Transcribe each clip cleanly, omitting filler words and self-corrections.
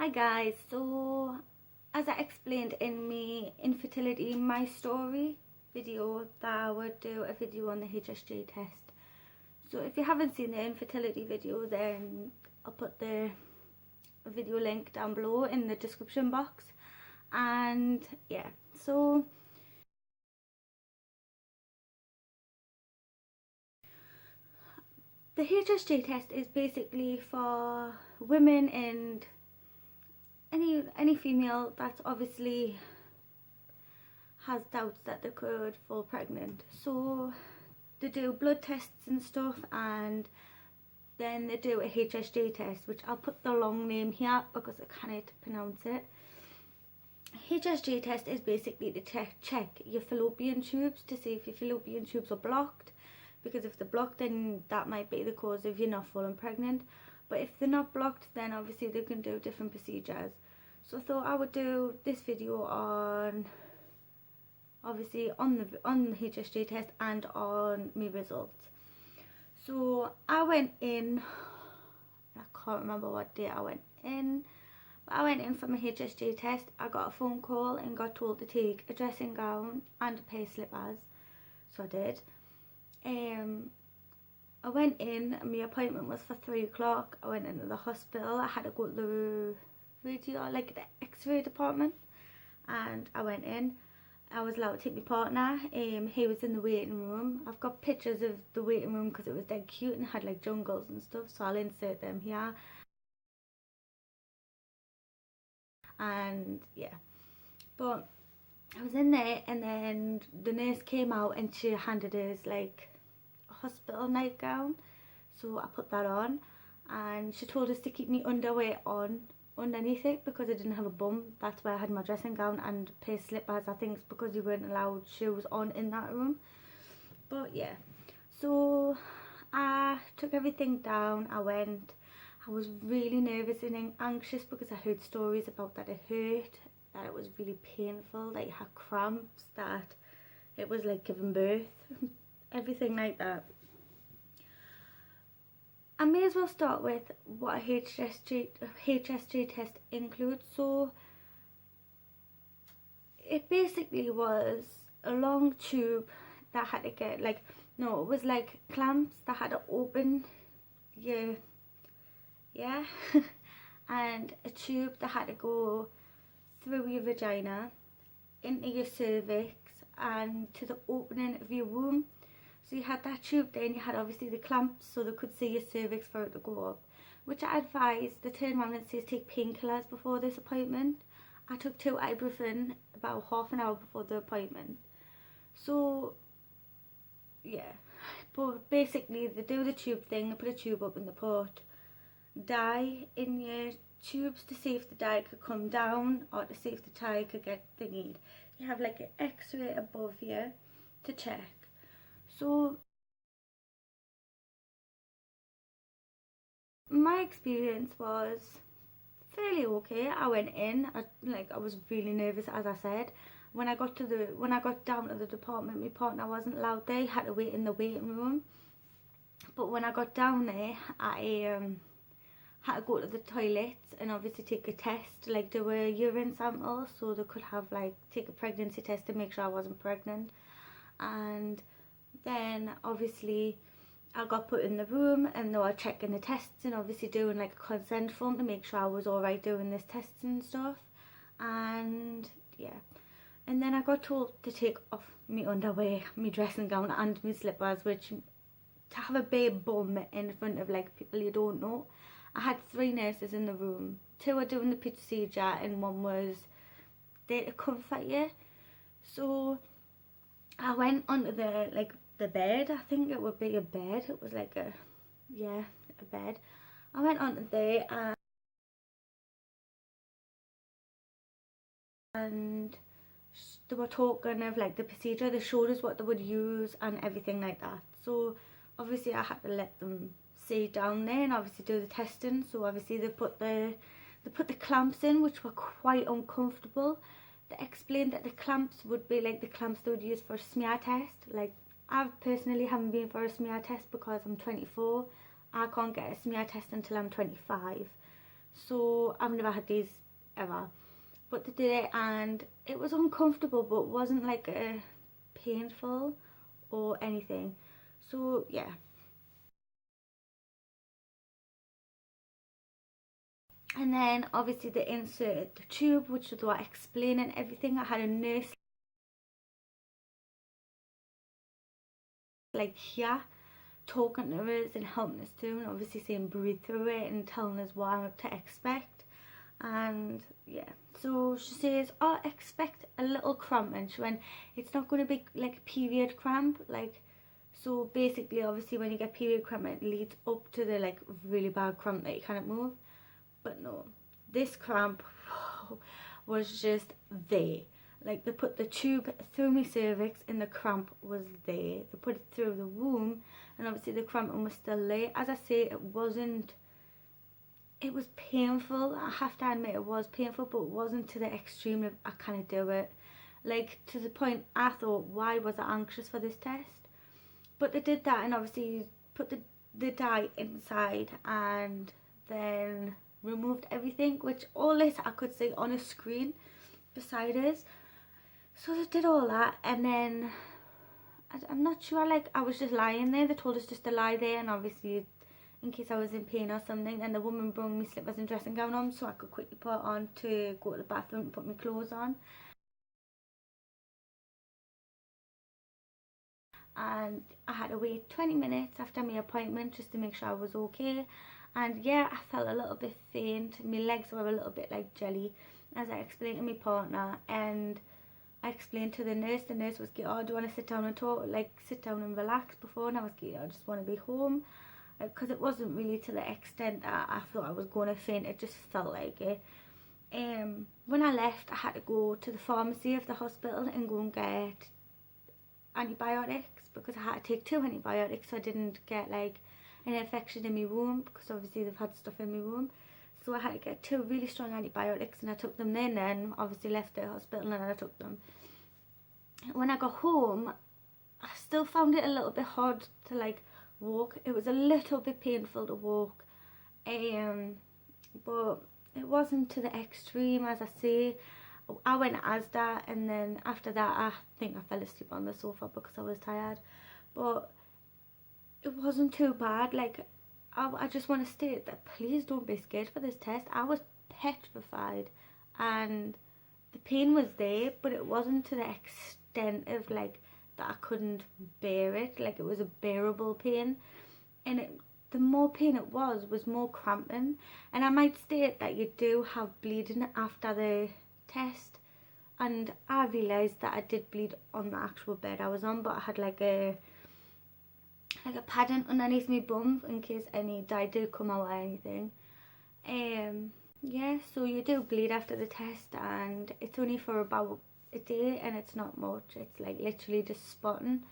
Hi guys, so as I explained in my infertility my story video, that I would do a video on the HSG test. So if you haven't seen the infertility video, then I'll put the video link down below in the description box. And yeah, so the HSG test is basically for women and any female that's obviously has doubts that they could fall pregnant. So they do blood tests and stuff, and then they do a HSG test, which I'll put the long name here because I can't pronounce it. HSG test is basically to check your fallopian tubes to see if your fallopian tubes are blocked, because if they're blocked then that might be the cause of you not falling pregnant. But if they're not blocked, then obviously they can do different procedures. So I thought I would do this video on obviously on the HSG test and on my results. So I went in, I can't remember what day I went in, but I went in for my HSG test. I got a phone call and got told to take a dressing gown and a pair of slippers, so I did. I went in, and my appointment was for 3 o'clock. I went into the hospital. I had to go to the radio, like the x-ray department, and I went in. I was allowed to take my partner. He was in the waiting room. I've got pictures of the waiting room because it was dead cute and had like jungles and stuff, so I'll insert them here. And yeah, but I was in there, and then the nurse came out and she handed us like a hospital nightgown, so I put that on, and she told us to keep my underwear on underneath it because I didn't have a bum. That's why I had my dressing gown and a pair of slippers. I think it's because you weren't allowed shoes on in that room. But yeah, so I took everything down. I went. I was really nervous and anxious because I heard stories about that it hurt, that it was really painful, that you had cramps, that it was like giving birth, everything like that. I may as well start with what a HSG test includes. So it basically was a long tube that had to get like, no, it was like clamps that had to open your, yeah, and a tube that had to go through your vagina, into your cervix, and to the opening of your womb. So you had that tube there, and you had obviously the clamps so they could see your cervix for it to go up, which I advised. They turned around and says take painkillers before this appointment. I took 2 ibuprofen about half an hour before the appointment. So yeah, but basically they do the tube thing, they put a tube up and they put dye in your tubes to see if the dye could come down or to see if the dye could get thingied. You have like an x-ray above here to check. So my experience was fairly okay. I went in, I was really nervous, as I said. When I got down to the department, my partner wasn't allowed there. He had to wait in the waiting room. But when I got down there, I had to go to the toilets and obviously take a test, like do a urine sample, so they could have like take a pregnancy test to make sure I wasn't pregnant. And then obviously I got put in the room and they were checking the tests and obviously doing like a consent form to make sure I was alright doing this tests and stuff. And yeah, and then I got told to take off my underwear, my dressing gown and my slippers, which to have a bare bum in front of like people you don't know. I had 3 nurses in the room. 2 were doing the procedure and 1 was there to comfort you. So I went onto the bed. I think it would be a bed. It was like a bed. I went onto there and they were talking of like the procedure. They showed us what they would use and everything like that. So obviously I had to let them see down there and obviously do the testing. So obviously they put the clamps in, which were quite uncomfortable. They explained that the clamps would be like the clamps they would use for a smear test. Like, I personally haven't been for a smear test because I'm 24. I can't get a smear test until I'm 25. So I've never had these ever, but they did it and it was uncomfortable, but wasn't like painful or anything. So yeah. And then obviously they inserted the tube, which was what explaining everything. I had a nurse like here talking to us and helping us through, and obviously saying breathe through it and telling us what to expect. And yeah, so she says, oh, expect a little cramp. And she went, it's not going to be like a period cramp, like, so basically obviously when you get period cramp it leads up to the like really bad cramp that you can't move. But no, this cramp was just there. Like they put the tube through my cervix and the cramp was there. They put it through the womb and obviously the cramp was still there. As I say, it was painful. I have to admit it was painful, but it wasn't to the extreme of I can't do it. Like to the point I thought, why was I anxious for this test? But they did that and obviously put the dye inside and then removed everything, which all this I could see on a screen beside us. So they did all that and then I'm not sure, like I was just lying there. They told us just to lie there and obviously in case I was in pain or something, and the woman brought me slippers and dressing gown on so I could quickly put on to go to the bathroom and put my clothes on. And I had to wait 20 minutes after my appointment just to make sure I was okay. And yeah, I felt a little bit faint. My legs were a little bit like jelly, as I explained to my partner. And I explained to the nurse was like, oh, do you want to sit down and talk, like sit down and relax before? And I was like, I just want to be home. Because it wasn't really to the extent that I thought I was going to faint. It just felt like it. When I left, I had to go to the pharmacy of the hospital and go and get antibiotics, because I had to take 2 antibiotics so I didn't get like an infection in my womb, because obviously they've had stuff in my womb. So I had to get 2 really strong antibiotics and I took them then and obviously left the hospital and I took them. When I got home, I still found it a little bit hard to like walk. It was a little bit painful to walk, but it wasn't to the extreme. As I say, I went to Asda and then after that I think I fell asleep on the sofa because I was tired, but it wasn't too bad. Like I just want to state that please don't be scared for this test. I was petrified and the pain was there, but it wasn't to the extent of like that I couldn't bear it. Like it was a bearable pain, and the more pain it was more cramping. And I might state that you do have bleeding after the test, and I realised that I did bleed on the actual bed I was on, but I had like a padding underneath my bum in case any dye did come out or anything. Yeah, so you do bleed after the test and it's only for about a day and it's not much. It's like literally just spotting.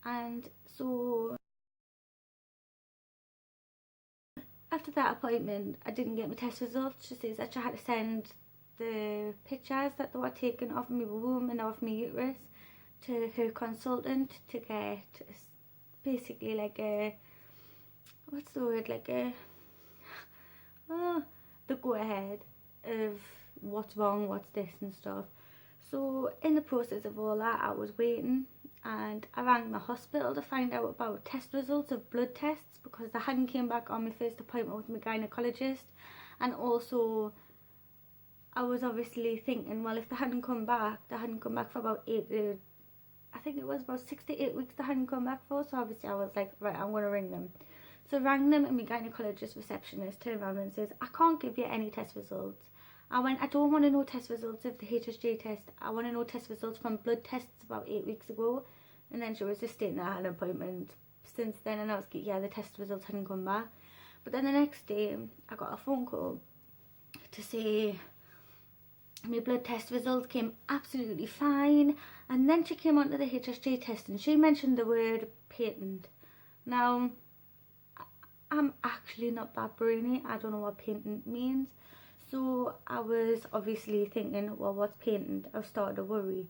And so after that appointment I didn't get my test results. She says that I had to send the pictures that they were taken of my womb and of my uterus to her consultant to get basically like a, what's the word, like a the go ahead of what's wrong, what's this and stuff. So in the process of all that I was waiting and I rang the hospital to find out about test results of blood tests, because I hadn't came back on my first appointment with my gynecologist. And also I was obviously thinking, well, if they hadn't come back for about 6 to 8 weeks they hadn't come back for. So obviously I was like, right, I'm going to ring them. So I rang them and my gynecologist receptionist turned around and says, I can't give you any test results. I went, I don't want to know test results of the HSG test. I want to know test results from blood tests about 8 weeks ago. And then she was just stating that I had an appointment since then, and I was like, yeah, the test results hadn't come back. But then the next day I got a phone call to say my blood test results came absolutely fine. And then she came onto the HSG test and she mentioned the word patent. Now, I'm actually not that brainy. I don't know what patent means. So I was obviously thinking, well, what's patent? I started to worry.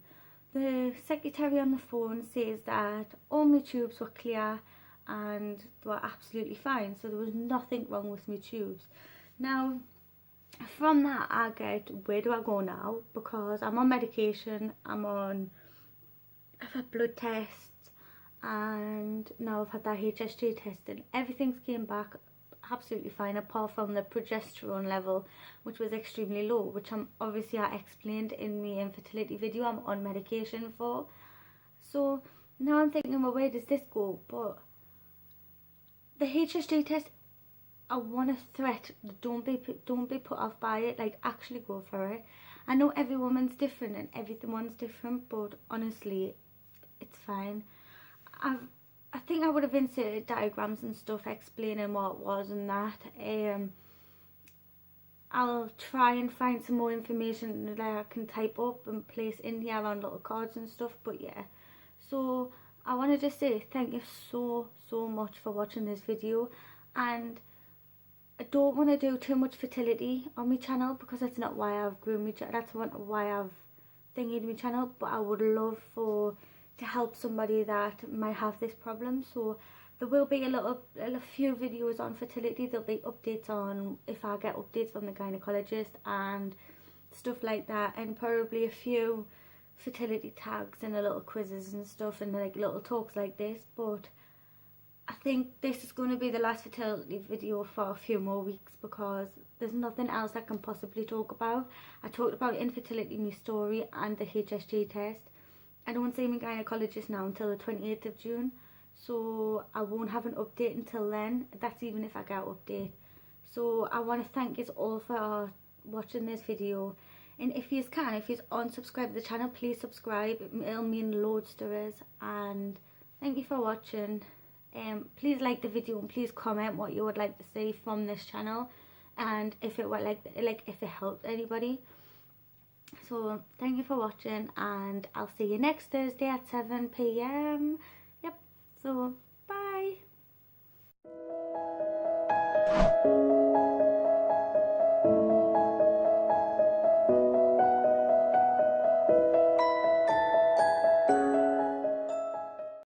The secretary on the phone says that all my tubes were clear and they were absolutely fine. So there was nothing wrong with my tubes. Now, from that I get, where do I go now? Because I'm on medication, I've had blood tests, and now I've had that HSG test, and everything's came back absolutely fine, apart from the progesterone level, which was extremely low, which obviously I explained in my infertility video I'm on medication for. So now I'm thinking, well, where does this go? But the HSG test, I want to threat, don't be put off by it. Like, actually go for it. I know every woman's different and everyone's different, but honestly, it's fine. I think I would have inserted diagrams and stuff explaining what it was and that. I'll try and find some more information that I can type up and place in here on little cards and stuff. But yeah, so I want to just say thank you so much for watching this video, and I don't want to do too much fertility on my channel because that's not why I've grown my channel. That's why I've thingied my channel. But I would love to help somebody that might have this problem. So there will be a few videos on fertility. There'll be updates on, if I get updates from the gynecologist and stuff like that, and probably a few fertility tags and a little quizzes and stuff, and like little talks like this. But I think this is going to be the last fertility video for a few more weeks, because there's nothing else I can possibly talk about. I talked about infertility in my story and the HSG test. I don't see my gynecologist now until the 28th of June, so I won't have an update until then. That's even if I get an update. So I want to thank you all for watching this video, and if you unsubscribe to the channel, please subscribe. It'll mean loads to us. And thank you for watching. Please like the video and please comment what you would like to see from this channel, and if it were like if it helped anybody. So thank you for watching, and I'll see you next Thursday at 7 p.m. Yep, so